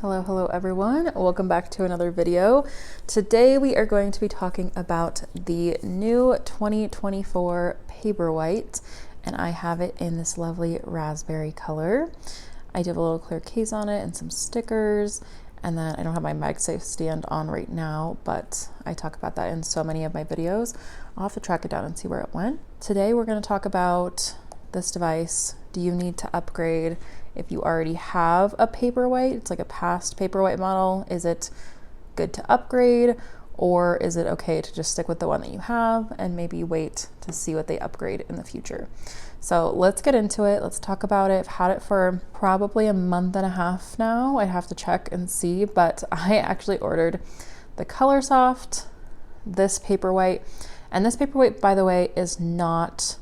Hello everyone. Welcome back to another video. Today we are going to be talking about the new 2024 Paperwhite, and I have it in this lovely raspberry color. I did a little clear case on it and some stickers, and then I don't have my MagSafe stand on right now, but I talk about that in so many of my videos. I'll have to track it down and see where it went. Today we're going to talk about this device. Do you need to upgrade? If you already have a Paperwhite, it's like a past Paperwhite model, is it good to upgrade, or is it okay to just stick with the one that you have and maybe wait to see what they upgrade in the future? So let's get into it. Let's talk about it. I've had it for probably a month and a half now. I'd have to check and see, but I actually ordered the Color Soft, this Paperwhite, and this Paperwhite, by the way, is not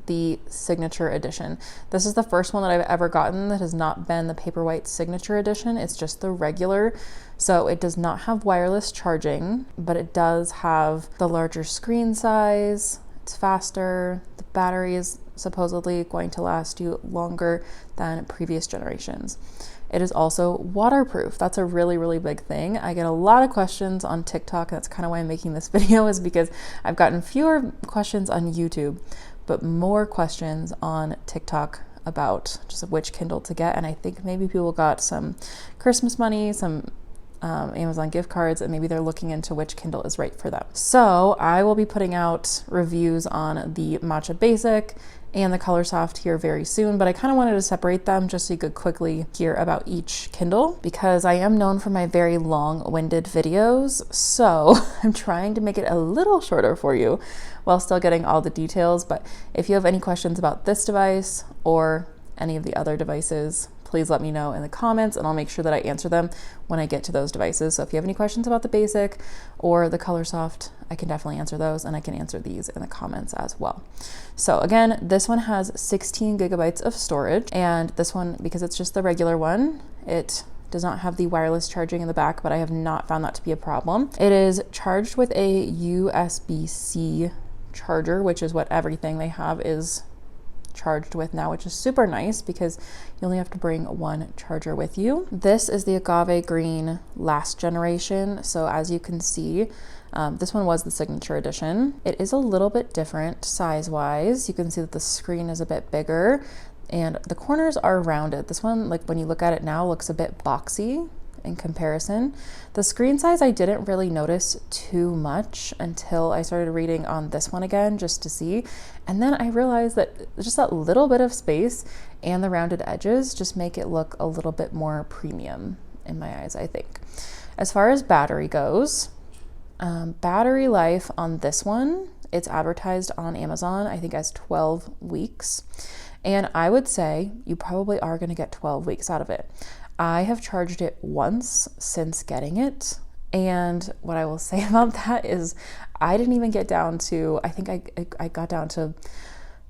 the signature edition. This is the first one that I've ever gotten that has not been the Paperwhite signature edition. It's just the regular. So it does not have wireless charging, but it does have the larger screen size. It's faster. The battery is supposedly going to last you longer than previous generations. It is also waterproof. That's a really big thing. I get a lot of questions on TikTok. That's kind of why I'm making this video, is because I've gotten fewer questions on YouTube, but more questions on TikTok about just which Kindle to get. And I think maybe people got some Christmas money, some Amazon gift cards, and maybe they're looking into which Kindle is right for them. So I will be putting out reviews on the Matcha Basic and the Color Soft here very soon, but I kind of wanted to separate them just so you could quickly hear about each Kindle, because I am known for my very long-winded videos. So I'm trying to make it a little shorter for you while still getting all the details. But if you have any questions about this device or any of the other devices, please let me know in the comments and I'll make sure that I answer them when I get to those devices. So if you have any questions about the Basic or the Color Soft, I can definitely answer those, and I can answer these in the comments as well. So again, this one has 16 gigabytes of storage, and this one, because it's just the regular one, it does not have the wireless charging in the back, but I have not found that to be a problem. It is charged with a USB-C charger, which is what everything they have is charged with now, which is super nice because you only have to bring one charger with you. This is the Agave green last generation. So as you can see, this one was the signature edition. It is a little bit different size-wise. You can see that the screen is a bit bigger and the corners are rounded. This one, like when you look at it now, looks a bit boxy in comparison. The screen size I didn't really notice too much until I started reading on this one again just to see, and then I realized that just that little bit of space and the rounded edges just make it look a little bit more premium in my eyes, I think. As far as battery goes, battery life on this one, it's advertised on Amazon, I think, as 12 weeks, and I would say you probably are going to get 12 weeks out of it. I have charged it once since getting it, and what I will say about that is I didn't even get down to, I think I got down to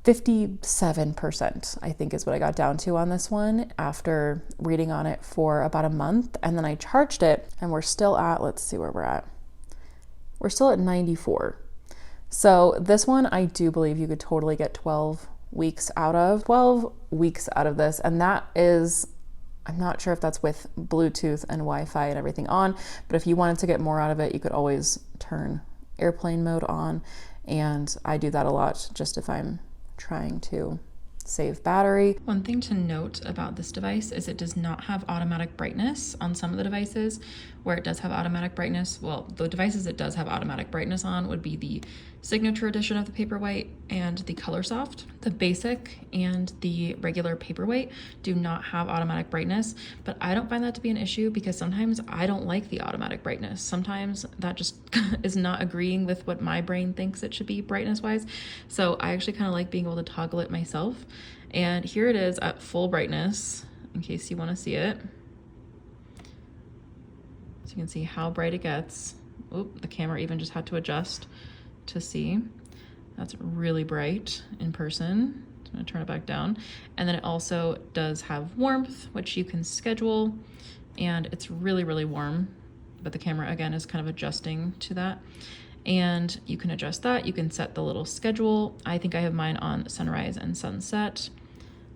57%, I think is what I got down to on this one after reading on it for about a month. And then I charged it and we're still at, let's see where we're at. We're still at 94. So this one, I do believe you could totally get 12 weeks out of this. And that is, I'm not sure if that's with Bluetooth and Wi-Fi and everything on, but if you wanted to get more out of it, you could always turn airplane mode on. And I do that a lot just if I'm trying to save battery. One thing to note about this device is it does not have automatic brightness on some of the devices. Where it does have automatic brightness, well, the devices it does have automatic brightness on would be the signature edition of the Paperwhite and the Color Soft. The Basic and the regular Paperwhite do not have automatic brightness, but I don't find that to be an issue because sometimes I don't like the automatic brightness. Sometimes that just is not agreeing with what my brain thinks it should be brightness wise. So I actually kind of like being able to toggle it myself. And here it is at full brightness, in case you want to see it. So you can see how bright it gets. Oop, the camera even just had to adjust to see. That's really bright in person. I'm gonna turn it back down. And then it also does have warmth, which you can schedule, and it's really warm, but the camera again is kind of adjusting to that. And you can adjust that. You can set the little schedule. I think I have mine on sunrise and sunset.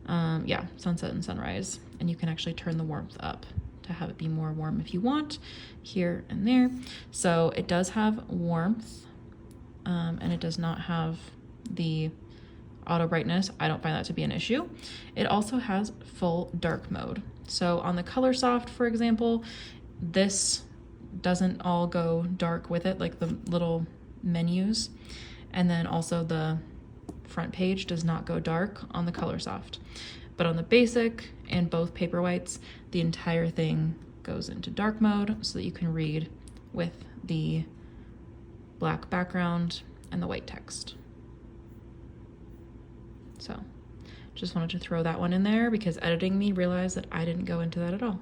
Yeah, sunset and sunrise. And you can actually turn the warmth up to to have it be more warm if you want, here and there. So it does have warmth, and it does not have the auto brightness. I don't find that to be an issue. It also has full dark mode. So on the Color Soft, for example, this doesn't all go dark with it, like the little menus. And then also the front page does not go dark on the Color Soft. But on the Basic and both Paperwhites, the entire thing goes into dark mode so that you can read with the black background and the white text. So just wanted to throw that one in there because editing me realized that I didn't go into that at all.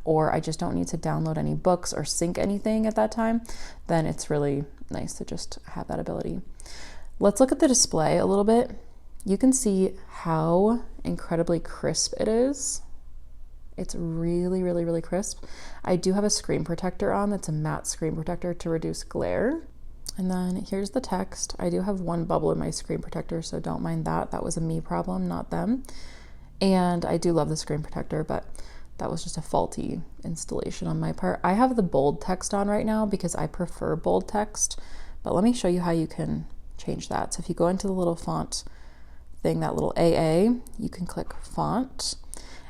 Or I just don't need to download any books or sync anything at that time, then it's really nice to just have that ability. Let's look at the display a little bit. You can see how incredibly crisp it is. It's really, really, really crisp. I do have a screen protector on that's a matte screen protector to reduce glare. And then here's the text. I do have one bubble in my screen protector, so don't mind that. That was a me problem, not them. And I do love the screen protector, but that was just a faulty installation on my part. I have the bold text on right now because I prefer bold text, but let me show you how you can change that. So if you go into the little font thing, that little AA, you can click font.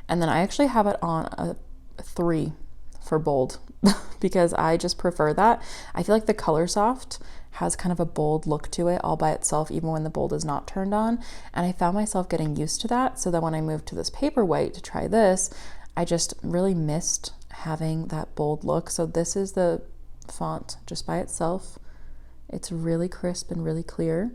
And then I actually have it on a 3 for bold because I just prefer that. I feel like the Color Soft has kind of a bold look to it all by itself, even when the bold is not turned on. And I found myself getting used to that. So that when I moved to this Paperwhite to try this, I just really missed having that bold look. So this is the font just by itself. It's really crisp and really clear.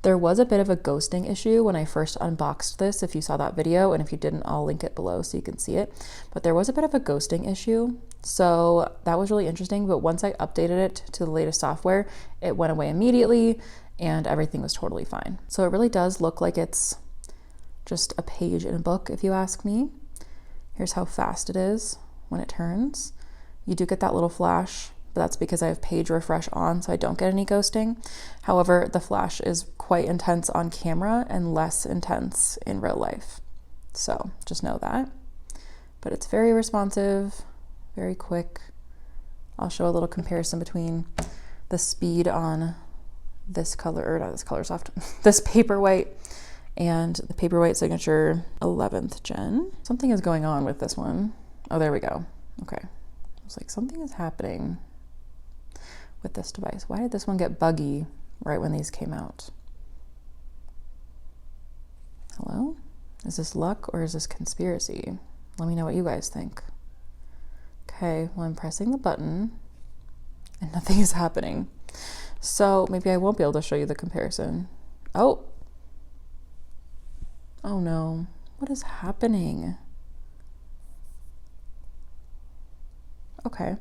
There was a bit of a ghosting issue when I first unboxed this, if you saw that video, and if you didn't, I'll link it below so you can see it. But there was a bit of a ghosting issue, so that was really interesting. But once I updated it to the latest software, it went away immediately and everything was totally fine. So it really does look like it's just a page in a book, if you ask me. Here's how fast it is when it turns. You do get that little flash, but that's because I have page refresh on, so I don't get any ghosting. However, the flash is quite intense on camera and less intense in real life. So just know that. But it's very responsive, very quick. I'll show a little comparison between the speed on this color, or not this Color Soft, this Paperwhite and the Paperwhite Signature 11th Gen. Something is going on with this one. Oh, there we go. Okay. I was like, something is happening with this device. Why did this one get buggy right when these came out? Hello? Is this luck or is this conspiracy? Let me know what you guys think. Okay, well, I'm pressing the button and nothing is happening. So maybe I won't be able to show you the comparison. Oh. Oh no, what is happening? Okay,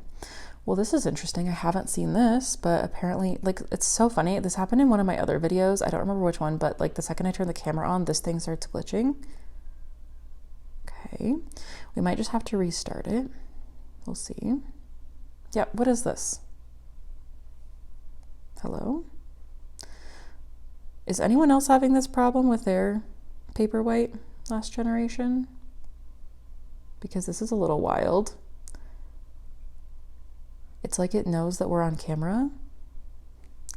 well, this is interesting. I haven't seen this, but apparently, like, it's so funny. This happened in one of my other videos. I don't remember which one, but like the second I turn the camera on, this thing starts glitching. Okay, we might just have to restart it. We'll see. Yeah, what is this? Hello? Is anyone else having this problem with their Paperwhite last generation? Because this is a little wild. It's like it knows that we're on camera.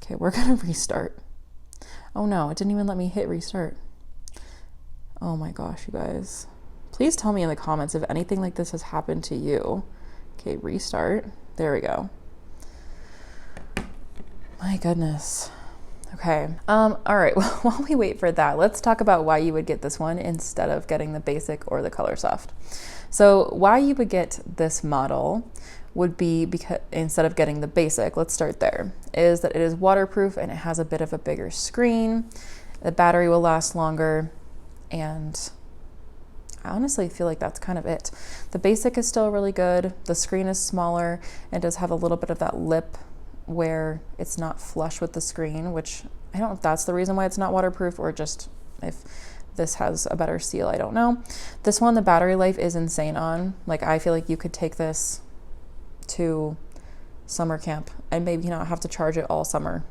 Okay, we're gonna restart. Oh no, it didn't even let me hit restart. Oh my gosh, you guys. Please tell me in the comments if anything like this has happened to you. Okay, restart. There we go. My goodness. Okay, all right, well, while we wait for that, let's talk about why you would get this one instead of getting the Basic or the Color Soft. So why you would get this model would be because instead of getting the Basic, let's start there, is that it is waterproof and it has a bit of a bigger screen. The battery will last longer, and I honestly feel like that's kind of it. The Basic is still really good. The screen is smaller and does have a little bit of that lip where it's not flush with the screen, which I don't know if that's the reason why it's not waterproof or just if this has a better seal, I don't know. This one, the battery life is insane on. Like, I feel like you could take this to summer camp and maybe not have to charge it all summer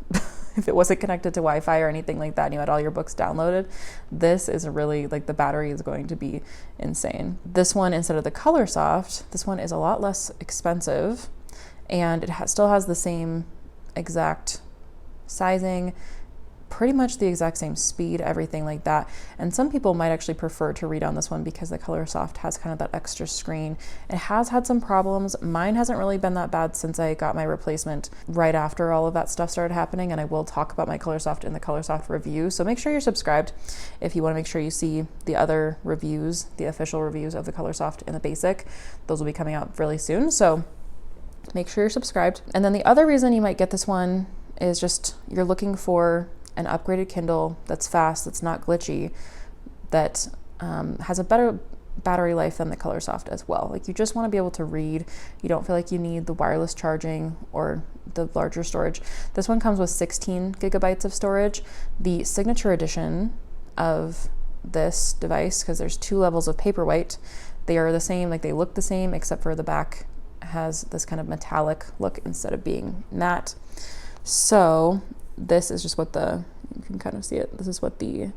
if it wasn't connected to Wi-Fi or anything like that and you had all your books downloaded, this is really, like, the battery is going to be insane. This one, instead of the Color Soft, this one is a lot less expensive, and it still has the same exact sizing, pretty much the exact same speed, everything like that. And some people might actually prefer to read on this one because the Color Soft has kind of that extra screen. It has had some problems. Mine hasn't really been that bad since I got my replacement right after all of that stuff started happening, and I will talk about my Color Soft in the Color Soft review. So make sure you're subscribed if you want to make sure you see the other reviews, the official reviews of the Color Soft in the basic. Those will be coming out really soon, so make sure you're subscribed. And then the other reason you might get this one is just you're looking for an upgraded Kindle that's fast, that's not glitchy, that has a better battery life than the Color Soft as well. Like, you just want to be able to read. You don't feel like you need the wireless charging or the larger storage. This one comes with 16 gigabytes of storage. The signature edition of this device, because there's 2 levels of Paperwhite, they are the same, like they look the same, except for the back has this kind of metallic look instead of being matte. So this is just what you can kind of see it. This is what the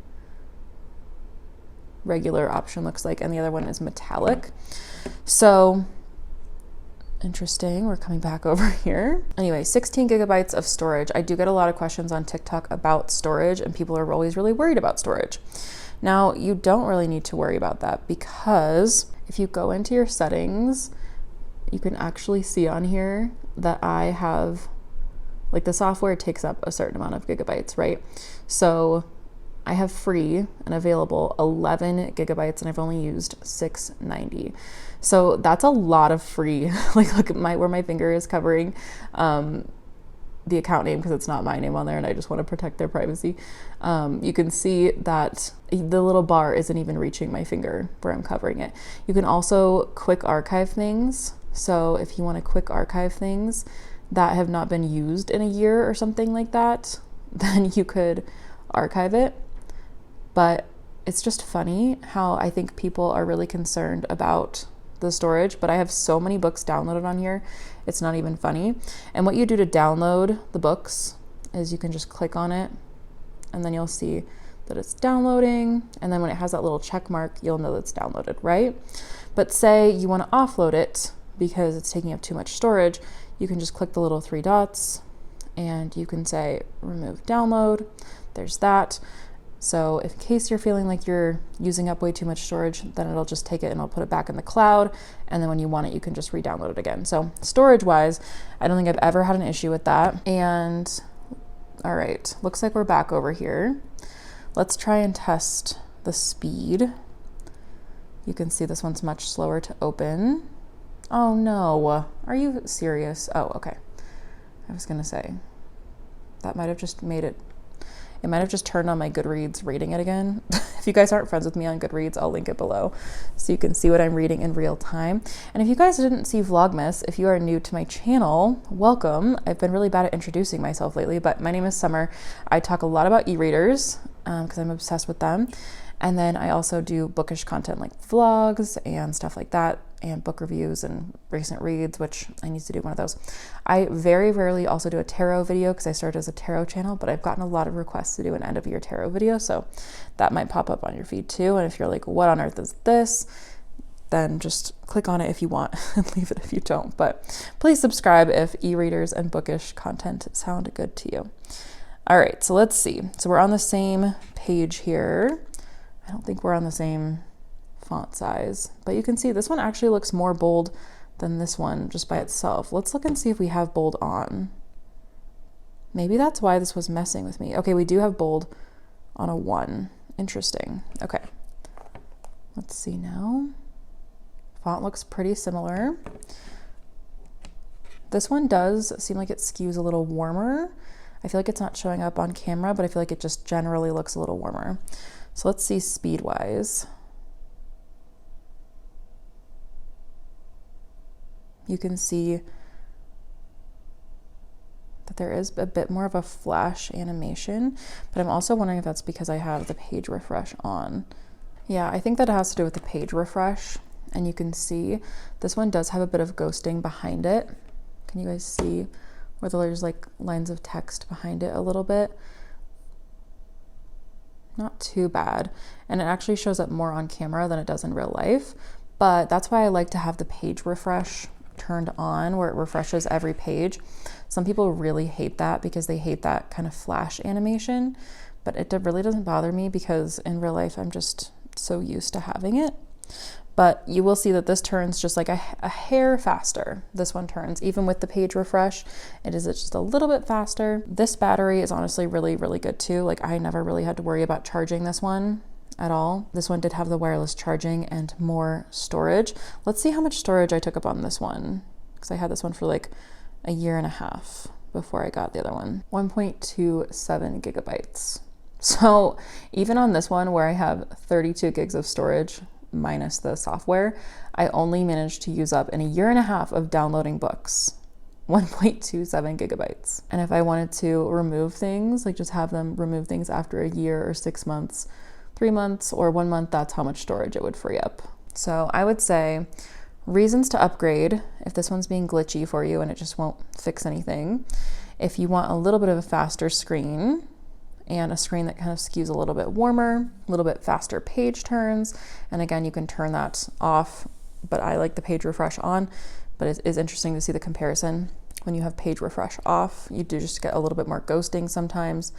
regular option looks like, and the other one is metallic. So interesting. We're coming back over here. Anyway, 16 gigabytes of storage. I do get a lot of questions on TikTok about storage, and people are always really worried about storage. Now, you don't really need to worry about that, because if you go into your settings, you can actually see on here that I have, like, the software takes up a certain amount of gigabytes, right? So I have free and available 11 gigabytes, and I've only used 690. So that's a lot of free. Like, look at where my finger is covering the account name, because it's not my name on there and I just want to protect their privacy. You can see that the little bar isn't even reaching my finger where I'm covering it. You can also quick archive things. So if you want to quick archive things that have not been used in a year or something like that, then you could archive it. But it's just funny how I think people are really concerned about the storage, but I have so many books downloaded on here, it's not even funny. And what you do to download the books is you can just click on it, and then you'll see that it's downloading, and then when it has that little check mark, you'll know that it's downloaded, right? But say you want to offload it because it's taking up too much storage, you can just click the little 3 dots and you can say remove download. There's that. So in case you're feeling like you're using up way too much storage, then it'll just take it and it'll put it back in the cloud. And then when you want it, you can just re-download it again. So storage wise, I don't think I've ever had an issue with that. And all right, looks like we're back over here. Let's try and test the speed. You can see this one's much slower to open. Oh no, are you serious? Oh, okay. I was gonna say, that might have just made it might have just turned on my Goodreads rating it again. If you guys aren't friends with me on Goodreads, I'll link it below so you can see what I'm reading in real time. And if you guys didn't see Vlogmas, if you are new to my channel, welcome. I've been really bad at introducing myself lately, but my name is Summer. I talk a lot about e-readers because I'm obsessed with them. And then I also do bookish content like vlogs and stuff like that, and book reviews and recent reads, which I need to do one of those. I very rarely also do a tarot video because I started as a tarot channel, but I've gotten a lot of requests to do an end of year tarot video, so that might pop up on your feed too. And if you're like, what on earth is this? Then just click on it if you want and leave it if you don't. But please subscribe if e-readers and bookish content sound good to you. All right, so let's see. So we're on the same page here. I don't think we're on the same font size, but you can see this one actually looks more bold than this one just by itself. Let's look and see if we have bold on. Maybe that's why this was messing with me. Okay, we do have bold on a 1. Interesting. Okay, let's see now. Font looks pretty similar. This one does seem like it skews a little warmer. I feel like it's not showing up on camera, but I feel like it just generally looks a little warmer. So let's see speed-wise. You can see that there is a bit more of a flash animation, but I'm also wondering if that's because I have the page refresh on. Yeah, I think that has to do with the page refresh, and you can see this one does have a bit of ghosting behind it. Can you guys see where there's like lines of text behind it a little bit. Not too bad. And it actually shows up more on camera than it does in real life. But that's why I like to have the page refresh turned on, where it refreshes every page. Some people really hate that because they hate that kind of flash animation, but it really doesn't bother me because in real life I'm just so used to having it. But you will see that this turns just like a hair faster. This one turns, even with the page refresh, it is just a little bit faster. This battery is honestly really, really good too. Like I never really had to worry about charging this one at all. This one did have the wireless charging and more storage. Let's see how much storage I took up on this one, because I had this one for like a year and a half before I got the other one. 1.27 gigabytes. So even on this one where I have 32 gigs of storage, minus the software, I only managed to use up in a year and a half of downloading books 1.27 gigabytes. And if I wanted to remove things, like just have them remove things after a year or 6 months, 3 months, or 1 month, that's how much storage it would free up. So I would say reasons to upgrade if this one's being glitchy for you and it just won't fix anything. If you want a little bit of a faster screen, and a screen that kind of skews a little bit warmer, a little bit faster page turns. And again, you can turn that off, but I like the page refresh on. But it is interesting to see the comparison. When you have page refresh off, you do just get a little bit more ghosting sometimes,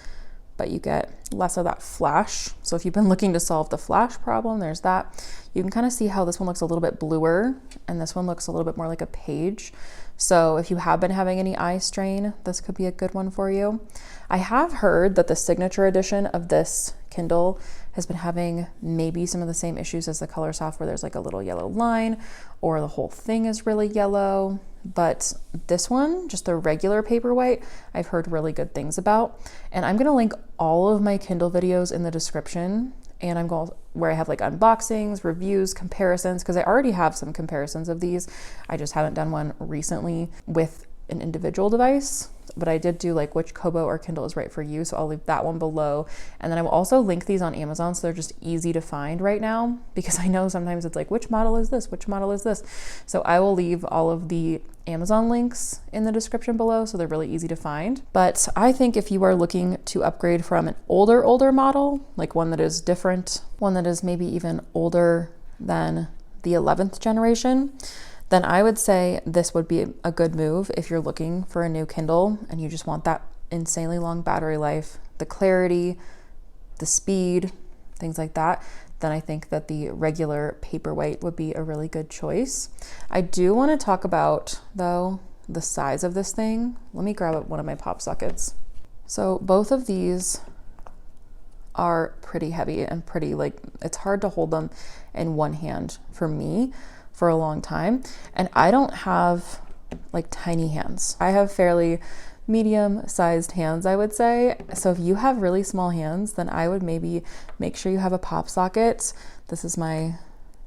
but you get less of that flash. So if you've been looking to solve the flash problem, there's that. You can kind of see how this one looks a little bit bluer and this one looks a little bit more like a page. So if you have been having any eye strain, this could be a good one for you. I have heard that the signature edition of this Kindle has been having maybe some of the same issues as the Color Soft, where there's like a little yellow line or the whole thing is really yellow. But this one, just the regular Paperwhite, I've heard really good things about. And I'm gonna link all of my Kindle videos in the description, and I'm going where I have like unboxings, reviews, comparisons, because I already have some comparisons of these. I just haven't done one recently with an individual device, but I did do like which Kobo or Kindle is right for you. So I'll leave that one below. And then I will also link these on Amazon, so they're just easy to find right now, because I know sometimes it's like, which model is this? Which model is this? So I will leave all of the Amazon links in the description below, so they're really easy to find. But I think if you are looking to upgrade from an older model, like one that is different, one that is maybe even older than the 11th generation, then I would say this would be a good move if you're looking for a new Kindle and you just want that insanely long battery life, the clarity, the speed, things like that. Then I think that the regular Paperwhite would be a really good choice. I do want to talk about, though, the size of this thing. Let me grab one of my pop sockets. So both of these are pretty heavy and pretty, like, it's hard to hold them in one hand for me for a long time. And I don't have like tiny hands. I have fairly medium-sized hands, I would say. So if you have really small hands, then I would maybe make sure you have a pop socket. This is my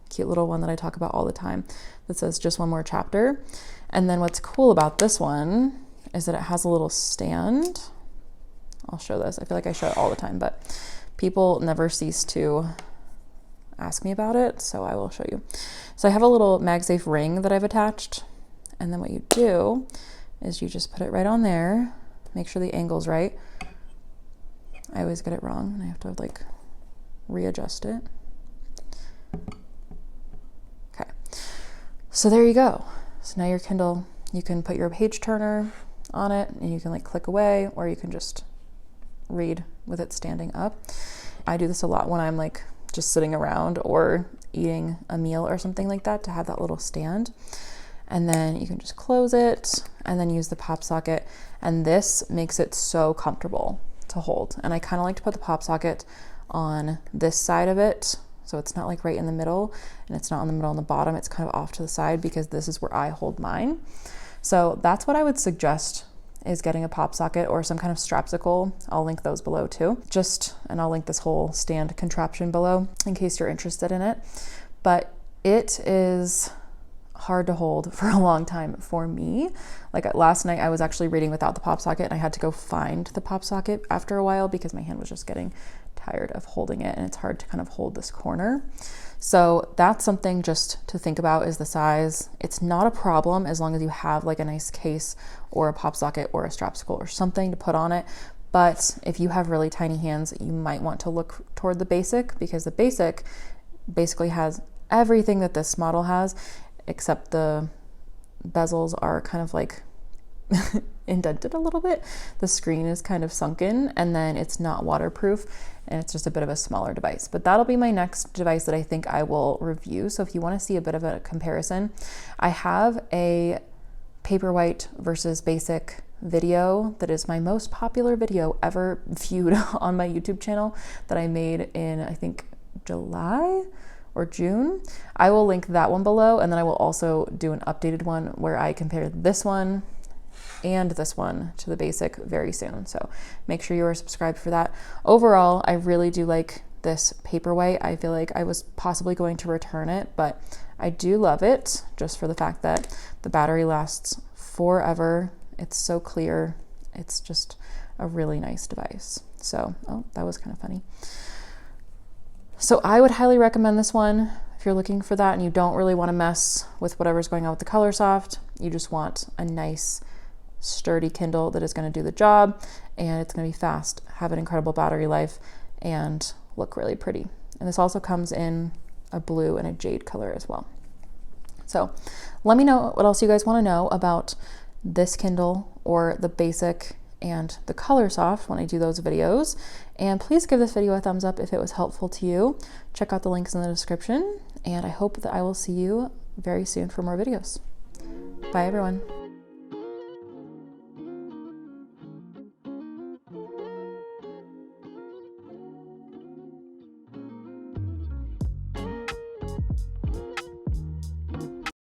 cute little one that I talk about all the time that says just one more chapter. And then what's cool about this one is that it has a little stand. I'll show this. I feel like I show it all the time, but people never cease to ask me about it, so I will show you. So I have a little MagSafe ring that I've attached, and then what you do is you just put it right on there, make sure the angle's right. I always get it wrong and I have to like readjust it. Okay, so there you go. So now your Kindle, you can put your page turner on it and you can like click away, or you can just read with it standing up. I do this a lot when I'm like just sitting around or eating a meal or something like that, to have that little stand. And then you can just close it and then use the pop socket. And this makes it so comfortable to hold. And I kind of like to put the pop socket on this side of it, so it's not like right in the middle, and it's not in the middle on the bottom, it's kind of off to the side, because this is where I hold mine. So that's what I would suggest, is getting a pop socket or some kind of strapsicle. I'll link those below too. And I'll link this whole stand contraption below in case you're interested in it. But it is hard to hold for a long time for me. Like last night I was actually reading without the pop socket and I had to go find the pop socket after a while because my hand was just getting tired of holding it, and it's hard to kind of hold this corner. So that's something just to think about, is the size. It's not a problem as long as you have like a nice case or a pop socket or a strapsicle or something to put on it. But if you have really tiny hands, you might want to look toward the basic, because the basic basically has everything that this model has, except the bezels are kind of like indented a little bit. The screen is kind of sunken, and then it's not waterproof, and it's just a bit of a smaller device. But that'll be my next device that I think I will review. So if you want to see a bit of a comparison, I have a Paperwhite versus basic video that is my most popular video ever viewed on my YouTube channel, that I made in, I think, July or June. I will link that one below, and then I will also do an updated one where I compare this one and this one to the basic very soon. So make sure you are subscribed for that. Overall, I really do like this Paperwhite. I feel like I was possibly going to return it, but I do love it just for the fact that the battery lasts forever. It's so clear. It's just a really nice device. So, oh, that was kind of funny. So I would highly recommend this one if you're looking for that and you don't really want to mess with whatever's going on with the Colorsoft. You just want a nice, sturdy Kindle that is going to do the job, and it's going to be fast, have an incredible battery life, and look really pretty. And this also comes in a blue and a jade color as well. So let me know what else you guys want to know about this Kindle or the basic and the Colorsoft when I do those videos. And please give this video a thumbs up if it was helpful to you. Check out the links in the description, and I hope that I will see you very soon for more videos. Bye everyone.